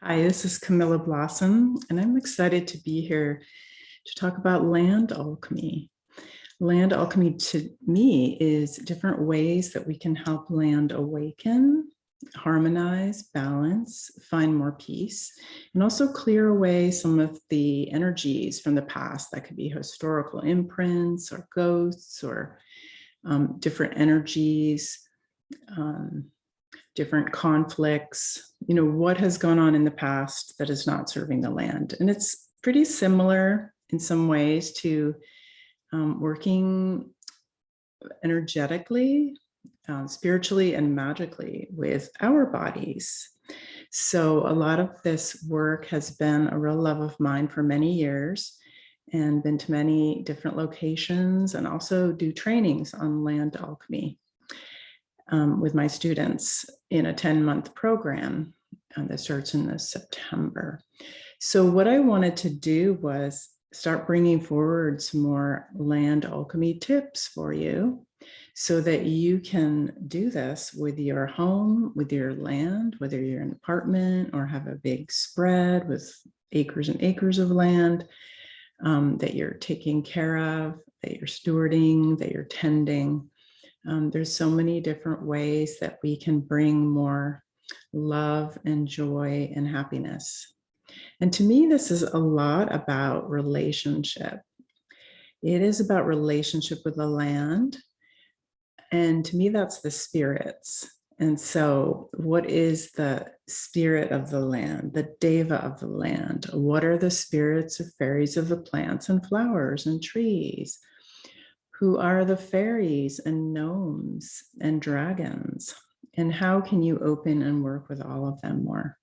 Hi, this is Camilla Blossom, and I'm excited to be here to talk about land alchemy. Land alchemy to me is different ways that we can help land awaken, harmonize, balance, find more peace, and also clear away some of the energies from the past that could be historical imprints or ghosts or different energies. Different conflicts, what has gone on in the past that is not serving the land. And it's pretty similar in some ways to working energetically, spiritually, and magically with our bodies. So a lot of this work has been a real love of mine for many years and been to many different locations and also do trainings on land alchemy. With my students in a 10-month program that starts in this September. So what I wanted to do was start bringing forward some more land alchemy tips for you so that you can do this with your home, with your land, whether you're in an apartment or have a big spread with acres and acres of land that you're taking care of, that you're stewarding, that you're tending. There's so many different ways that we can bring more love and joy and happiness. And to me, this is a lot about relationship. It is about relationship with the land. And to me, that's the spirits. And so what is the spirit of the land, the deva of the land? What are the spirits of fairies of the plants and flowers and trees? Who are the fairies and gnomes and dragons? And how can you open and work with all of them more?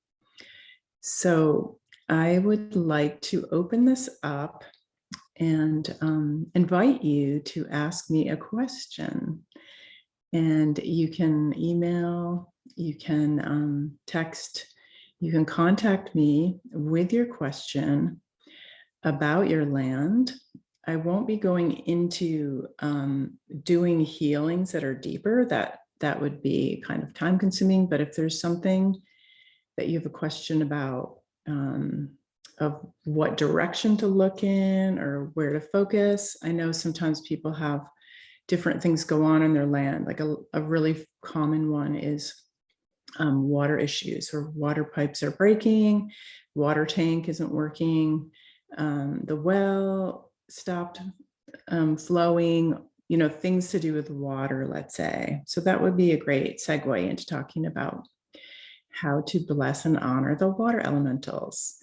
So I would like to open this up and invite you to ask me a question. And you can email, you can text, you can contact me with your question about your land. I won't be going into doing healings that are deeper. That would be kind of time consuming. But if there's something that you have a question about of what direction to look in or where to focus, I know sometimes people have different things go on in their land. Like a really common one is water issues, or water pipes are breaking, water tank isn't working, the well stopped flowing, things to do with water, let's say. So that would be a great segue into talking about how to bless and honor the water elementals.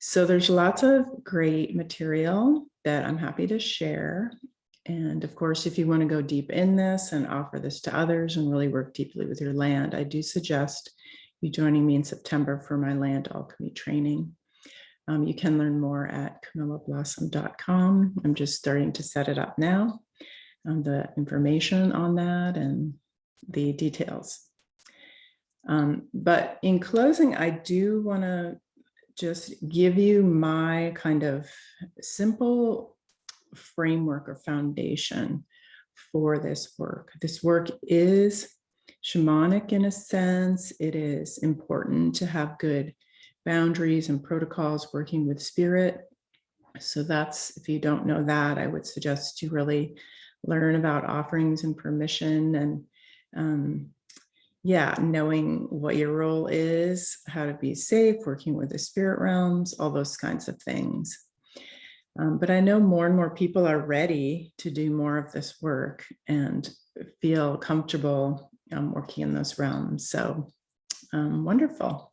So there's lots of great material that I'm happy to share. And of course, if you want to go deep in this and offer this to others and really work deeply with your land, I do suggest you joining me in September for my land alchemy training. You can learn more at camillablossom.com. I'm just starting to set it up now, the information on that and the details. But in closing, I do want to just give you my kind of simple framework or foundation for this work. This work is shamanic in a sense. It is important to have good boundaries and protocols working with spirit. So that's, if you don't know that, I would suggest you really learn about offerings and permission and knowing what your role is, how to be safe, working with the spirit realms, all those kinds of things. But I know more and more people are ready to do more of this work and feel comfortable working in those realms. So wonderful.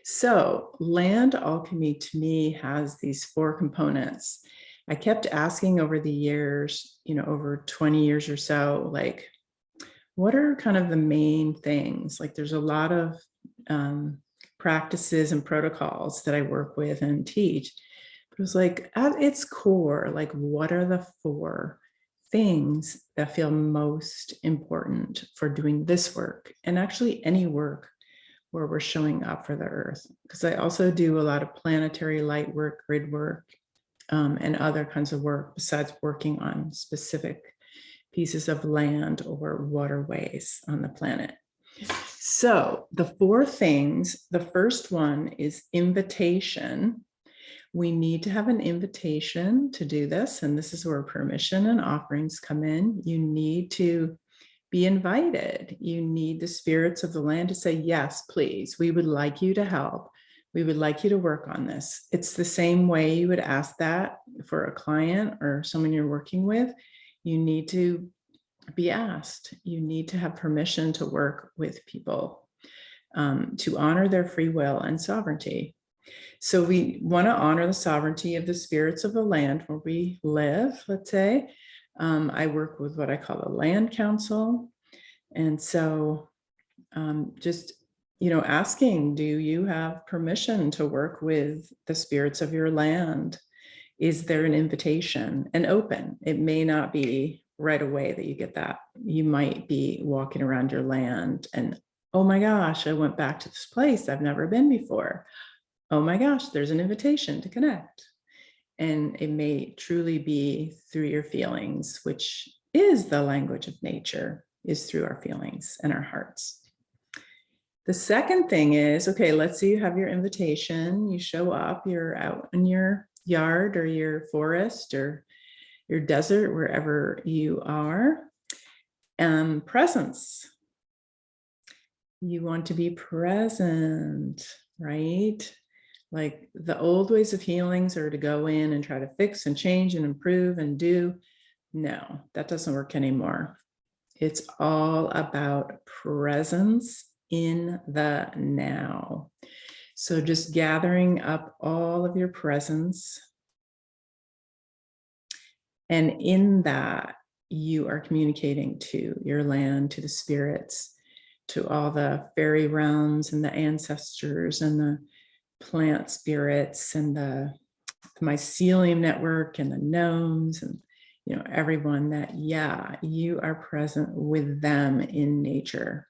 So land alchemy to me has these 4 components. I kept asking over the years, over 20 years or so, like, what are kind of the main things? Like there's a lot of practices and protocols that I work with and teach. But it was like, at its core, like, what are the 4 things that feel most important for doing this work? And actually any work where we're showing up for the earth. Because I also do a lot of planetary light work, grid work, and other kinds of work besides working on specific pieces of land or waterways on the planet. So the 4 things, the first one is invitation. We need to have an invitation to do this. And this is where permission and offerings come in. You need to be invited. You need the spirits of the land to say, yes, please, we would like you to help. We would like you to work on this. It's the same way you would ask that for a client or someone you're working with. You need to be asked. You need to have permission to work with people, to honor their free will and sovereignty. So we want to honor the sovereignty of the spirits of the land where we live, let's say. I work with what I call a land council. And so just, asking, do you have permission to work with the spirits of your land? Is there an invitation and open? It may not be right away that you get that. You might be walking around your land and, oh my gosh, I went back to this place I've never been before. Oh my gosh, there's an invitation to connect. And it may truly be through your feelings, which is the language of nature, is through our feelings and our hearts. The second thing is, okay, let's say you have your invitation, you show up, you're out in your yard or your forest or your desert, wherever you are. Presence. You want to be present, right? Like the old ways of healings are to go in and try to fix and change and improve and do. No, that doesn't work anymore. It's all about presence in the now. So just gathering up all of your presence. And in that, you are communicating to your land, to the spirits, to all the fairy realms and the ancestors and the plant spirits and the mycelium network and the gnomes and everyone that, yeah, you are present with them in nature.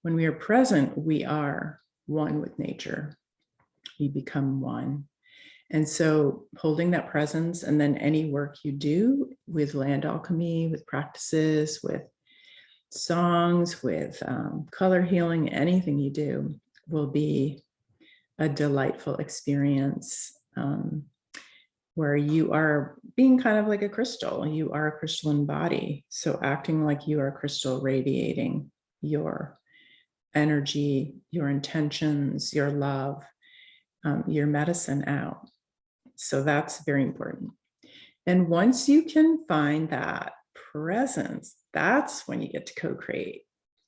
When we are present, we are one with nature. We become one. And so holding that presence, and then any work you do with land alchemy, with practices, with songs, with color healing, anything you do will be a delightful experience, where you are being kind of like a crystal. You are a crystalline body. So acting like you are a crystal, radiating your energy, your intentions, your love, your medicine out. So that's very important. And once you can find that presence, that's when you get to co-create.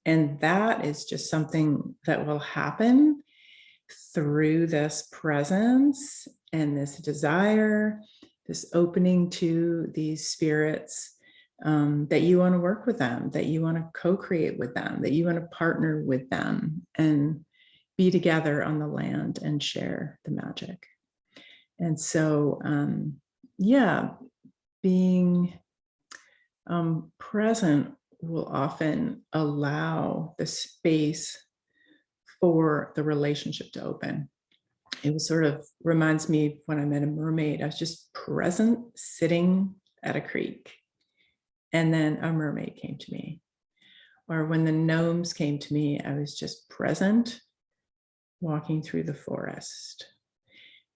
And that is just something that will happen through this presence and this desire, this opening to these spirits, that you want to work with them, that you want to co-create with them, that you want to partner with them and be together on the land and share the magic. And so, being present will often allow the space for the relationship to open. It was sort of reminds me when I met a mermaid, I was just present sitting at a creek. And then a mermaid came to me. Or when the gnomes came to me, I was just present walking through the forest.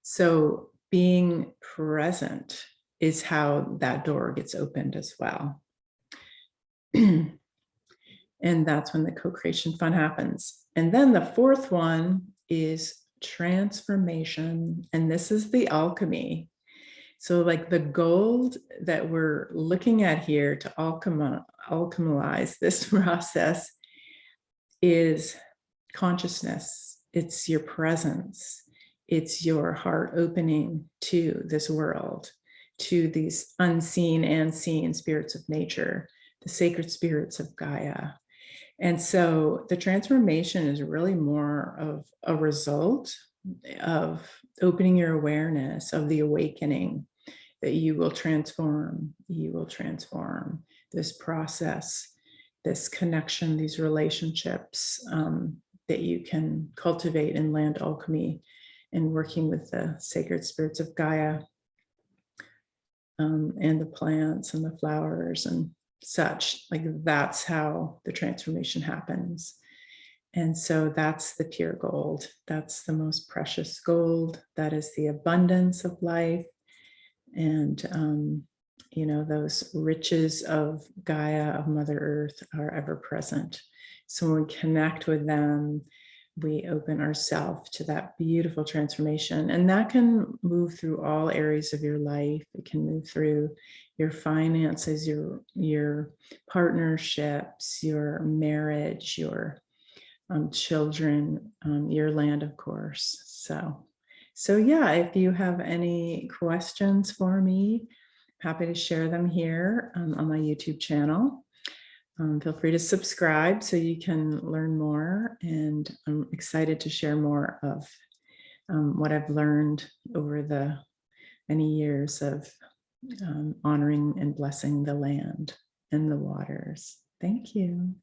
So being present is how that door gets opened as well. And that's when the co-creation fun happens. And then the fourth one is transformation. And this is the alchemy. So like the gold that we're looking at here to alchemize this process is consciousness. It's your presence. It's your heart opening to this world, to these unseen and seen spirits of nature, the sacred spirits of Gaia. And so the transformation is really more of a result of opening your awareness, of the awakening, that you will transform this process, this connection, these relationships, that you can cultivate in land alchemy and working with the sacred spirits of Gaia, and the plants and the flowers and such. Like that's how the transformation happens. And so that's the pure gold. That's the most precious gold. That is the abundance of life. And, those riches of Gaia, of Mother Earth, are ever present. So when we connect with them, we open ourselves to that beautiful transformation. And that can move through all areas of your life. It can move through your finances, your partnerships, your marriage, your children, your land, of course. So yeah, if you have any questions for me, happy to share them here on my YouTube channel. Feel free to subscribe so you can learn more. And I'm excited to share more of what I've learned over the many years of honoring and blessing the land and the waters. Thank you.